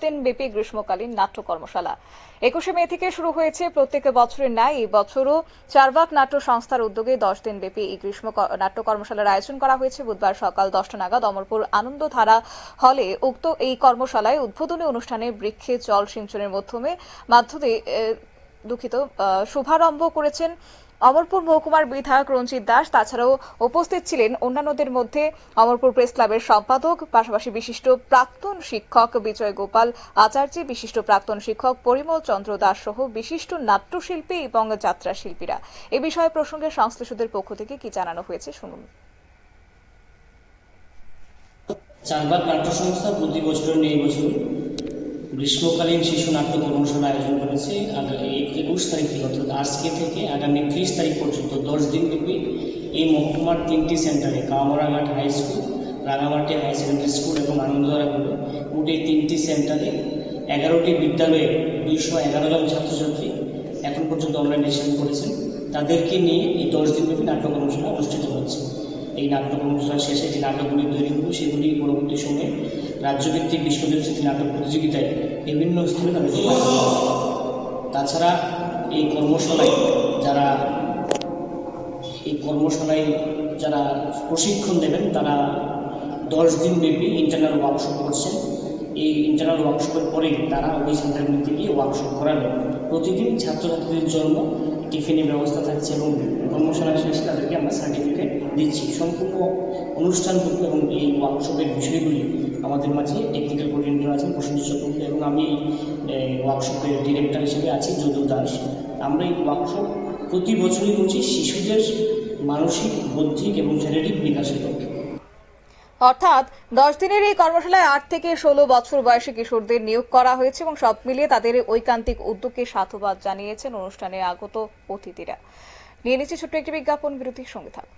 দিন ব্যাপী গ্রীষ্মকালীন নাট্য কর্মশালা। 21শে মে থেকে শুরু হয়েছে। প্রত্যেক বছরের ন্যায় এই বছরও চারবাক নাট্য সংস্থার উদ্যোগে 10 দিন ব্যাপী এই গ্রীষ্ম নাট্য কর্মশালার আয়োজন করা হয়েছে। বুধবার সকাল 10টা নাগাদ অমরপুর আনন্দধারা হলে উক্ত এই কর্মশালায় উদ্বোধনী অনুষ্ঠানে বৃক্ষে জল সিঞ্চনের মাধ্যমে শুভারম্ভ করেছেন অমরপুর মহকুমার বিধায়ক রঞ্জিত দাস। তাছাড়াও উপস্থিত ছিলেন অন্যান্যদের মধ্যে অমরপুর প্রেস ক্লাবের সম্পাদক, পাশাপাশি বিশিষ্ট প্রাক্তন শিক্ষক বিজয় গোপাল আচার্য, বিশিষ্ট প্রাক্তন শিক্ষক পরিমল চন্দ্র দাস সহ বিশিষ্ট নাট্যশিল্পী এবং যাত্রা শিল্পীরা। এ বিষয়ে প্রসঙ্গে সংশ্লিষ্টদের পক্ষ থেকে কি জানানো হয়েছে শুনুন। চারবাক নাট্য সংস্থা প্রতি বছর এই বছর গ্রীষ্মকালীন শিশু নাট্য কর্মশালা আয়োজন করেছে। 21 তারিখ থেকে অর্থাৎ আজকে থেকে আগামী 30 তারিখ পর্যন্ত 10 দিন ব্যাপী এই মহকুমার 3টি সেন্টারে Kamaraghat high school, Rangamati high secondary school এবং আনন্দধারাগুলো মোট এই 3টি সেন্টারে 11টি বিদ্যালয়ে 211 জন ছাত্রছাত্রী এখন পর্যন্ত অনলাইন রেজিস্ট্রেশন করেছেন। তাদেরকে নিয়ে এই 10 দিন ব্যাপী নাট্য কর্মশালা অনুষ্ঠিত হচ্ছে। এই নাট্য কর্মশালার শেষে যে নাটকগুলি তৈরি হবে সেগুলি পরবর্তী সময়ে রাজ্যভিত্তিক বিশ্ববিদ্যালয় নাটক প্রতিযোগিতায় বিভিন্ন স্থানে তাদেরকে পাঠানো হবে। তাছাড়া এই কর্মশালায় যারা প্রশিক্ষণ দেবেন তারা 10 দিন ব্যাপী ইন্টারনাল ওয়ার্কশপ করছেন। এই ইন্টারনাল ওয়ার্কশপের পরেই তারা ওই সেন্টারগুলিতে গিয়ে ওয়ার্কশপ করাবেন। প্রতিদিন ছাত্রছাত্রীদের জন্য টিফিনের ব্যবস্থা থাকছে এবং কর্মশালা শেষে তাদেরকে আমরা সার্টিফিকেট দিচ্ছি। সম্পূর্ণ অনুষ্ঠানটুকু এবং এই ওয়ার্কশপের বিষয়গুলি আমাদের মাঝে টেকনিক্যাল কোঅর্ডিনেটর আছেন প্রসেনজিৎ চক্রবর্তী এবং আমি ওয়ার্কশপের ডিরেক্টর হিসেবে আছি যদু দাস। আমরা এই ওয়ার্কশপ প্রতি বছরই করছি শিশুদের মানসিক, বৌদ্ধিক এবং শারীরিক বিকাশের লক্ষ্যে। অর্থাৎ 10 দিনের এই কর্মশালায় 8 থেকে 16 বছর বয়সী কিশোরদের নিয়োগ করা হয়েছে এবং সব মিলিয়ে তাদের ঐকান্তিক উদ্যোগকে সাধুবাদ জানিয়েছেন অনুষ্ঠানে আগত অতিথিরা। নিয়ে নিচ্ছে ছোট্ট একটি বিজ্ঞাপন বিরতির সঙ্গে থাকুন।